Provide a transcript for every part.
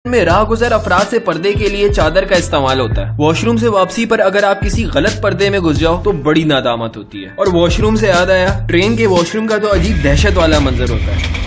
میں راہ گزر افراد سے پردے کے لیے چادر کا استعمال ہوتا ہے. واش روم سے واپسی پر اگر آپ کسی غلط پردے میں گھس جاؤ تو بڑی نادامت ہوتی ہے. اور واش روم سے یاد آیا, ٹرین کے واش روم کا تو عجیب دہشت والا منظر ہوتا ہے.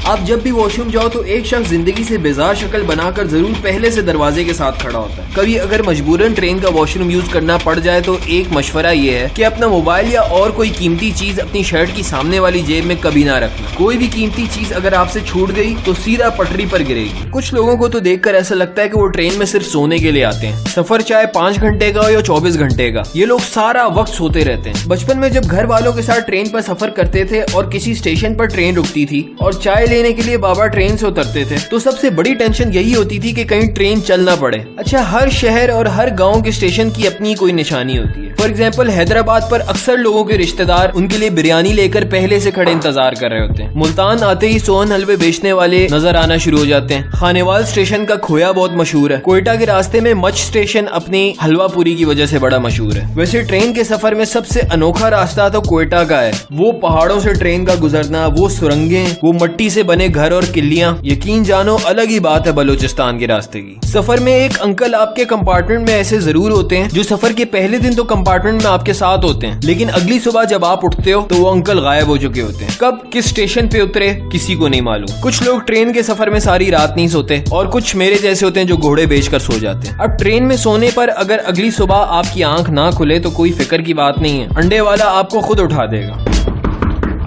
آپ جب بھی واش روم جاؤ تو ایک شخص زندگی سے بیزار شکل بنا کر ضرور پہلے سے دروازے کے ساتھ کھڑا ہوتا ہے. کبھی اگر مجبوراً ٹرین کا واش روم یوز کرنا پڑ جائے تو ایک مشورہ یہ ہے کہ اپنا موبائل یا اور کوئی قیمتی چیز اپنی شرٹ کی سامنے والی جیب میں کبھی نہ رکھنا. کوئی بھی قیمتی چیز اگر آپ سے چھوٹ گئی تو سیدھا پٹری پر گرے گی. کچھ لوگوں کو تو دیکھ کر ایسا لگتا ہے کہ وہ ٹرین میں صرف سونے کے لیے آتے ہیں, سفر چاہے 5 گھنٹے کا ہو یا 24 گھنٹے کا, یہ لوگ سارا وقت سوتے رہتے ہیں. بچپن میں جب گھر والوں کے ساتھ ٹرین پر سفر کرتے تھے اور کسی اسٹیشن پر ٹرین رکتی تھی اور چائے لینے کے لیے بابا ٹرین سے اترتے تھے تو سب سے بڑی ٹینشن یہی ہوتی تھی کہ کہیں ٹرین چل نہ پڑے. اچھا, ہر شہر اور ہر گاؤں کے اسٹیشن کی اپنی کوئی نشانی ہوتی ہے. فار ایگزامپل حیدرآباد پر اکثر لوگوں کے رشتہ دار ان کے لیے بریانی لے کر پہلے سے کھڑے انتظار کر رہے ہوتے ہیں. ملتان آتے ہی سون حلوے بیچنے والے نظر آنا شروع ہو جاتے ہیں. خانیوال اسٹیشن کا کھویا بہت مشہور ہے. کوئٹہ کے راستے میں مچ اسٹیشن اپنی حلوہ پوری کی وجہ سے بڑا مشہور ہے. ویسے ٹرین کے سفر میں سب سے انوکھا راستہ تو کوئٹہ کا ہے. وہ پہاڑوں سے ٹرین کا گزرنا, وہ سرنگیں, وہ مٹی سے بنے گھر اور کلیاں, یقین جانو الگ ہی بات ہے بلوچستان کے راستے کی. سفر میں ایک انکل آپ کے کمپارٹمنٹ میں ایسے ضرور ہوتے ہیں جو سفر کے پہلے دن تو کمپارٹمنٹ میں آپ کے ساتھ ہوتے ہیں, لیکن اگلی صبح جب آپ اٹھتے ہو تو وہ انکل غائب ہو چکے ہوتے ہیں. کب کس اسٹیشن پہ اترے کسی کو نہیں معلوم. کچھ لوگ ٹرین کے سفر میں ساری رات نہیں سوتے اور کچھ میرے جیسے ہوتے ہیں جو گھوڑے بیچ کر سو جاتے ہیں. اب ٹرین میں سونے پر اگر اگلی صبح آپ کی آنکھ نہ کھلے تو کوئی فکر کی بات نہیں ہے, انڈے والا آپ کو خود اٹھا دے گا.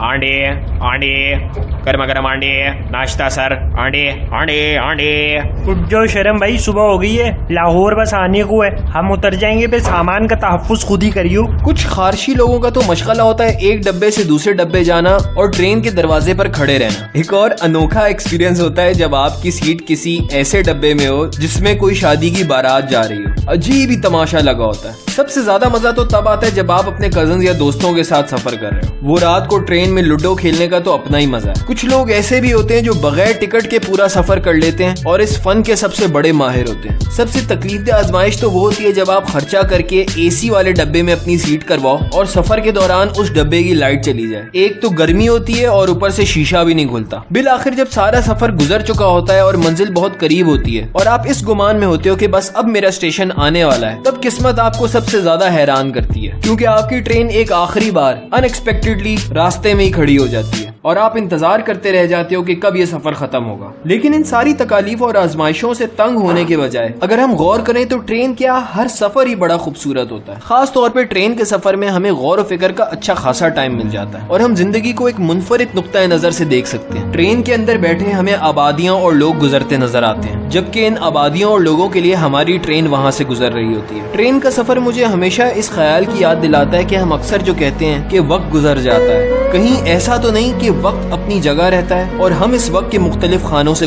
آنڈے آنڈے گرما گرم آنڈے, ناشتہ سر, آنڈے آنڈے آنڈے. اٹھ جاؤ شرم بھائی, صبح ہو گئی ہے, لاہور بس آنے کو ہے, ہم اتر جائیں گے, پہ سامان کا تحفظ خود ہی کریو. کچھ خارشی لوگوں کا تو مشغلہ ہوتا ہے ایک ڈبے سے دوسرے ڈبے جانا اور ٹرین کے دروازے پر کھڑے رہنا. ایک اور انوکھا ایکسپیرینس ہوتا ہے جب آپ کی سیٹ کسی ایسے ڈبے میں ہو جس میں کوئی شادی کی بارات جا رہی ہو. عجیب ہی تماشا لگا ہوتا ہے. سب سے زیادہ مزہ تو تب آتا ہے جب آپ اپنے کزنز یا دوستوں کے ساتھ سفر کر رہے ہو. وہ رات کو ٹرین میں لوڈو کھیلنے کا تو اپنا ہی مزہ ہے. کچھ لوگ ایسے بھی ہوتے ہیں جو بغیر ٹکٹ کے پورا سفر کر لیتے ہیں اور اس فن کے سب سے بڑے ماہر ہوتے ہیں. سب سے تکلیف دہ آزمائش تو وہ ہوتی ہے جب آپ خرچہ کر کے اے سی والے ڈبے میں اپنی سیٹ کرواؤ اور سفر کے دوران اس ڈبے کی لائٹ چلی جائے. ایک تو گرمی ہوتی ہے اور اوپر سے شیشہ بھی نہیں کھلتا. بالآخر جب سارا سفر گزر چکا ہوتا ہے اور منزل بہت قریب ہوتی ہے اور آپ اس گمان میں ہوتے ہو کہ بس اب میرا اسٹیشن آنے والا ہے, تب قسمت آپ کو سب سے زیادہ حیران کرتی ہے, کیونکہ آپ کی ٹرین ایک آخری بار ان ایکسپیکٹڈلی راستے میں ہی کھڑی ہو جاتی ہے اور آپ انتظار کرتے رہ جاتے ہو کہ کب یہ سفر ختم ہوگا. لیکن ان ساری تکالیف اور آزمائشوں سے تنگ ہونے کے بجائے اگر ہم غور کریں تو ٹرین کیا ہر سفر ہی بڑا خوبصورت ہوتا ہے. خاص طور پہ ٹرین کے سفر میں ہمیں غور و فکر کا اچھا خاصا ٹائم مل جاتا ہے اور ہم زندگی کو ایک منفرد نقطۂ نظر سے دیکھ سکتے ہیں. ٹرین کے اندر بیٹھے ہمیں آبادیاں اور لوگ گزرتے نظر آتے ہیں, جبکہ ان آبادیوں اور لوگوں کے لیے ہماری ٹرین وہاں سے گزر رہی ہوتی ہے. ٹرین کا سفر مجھے ہمیشہ اس خیال کی یاد دلاتا ہے کہ ہم اکثر جو کہتے ہیں کہ وقت گزر جاتا ہے, کہیں ایسا تو نہیں کہ وقت اپنی جگہ رہتا ہے اور ہم اس وقت کے مختلف خانوں سے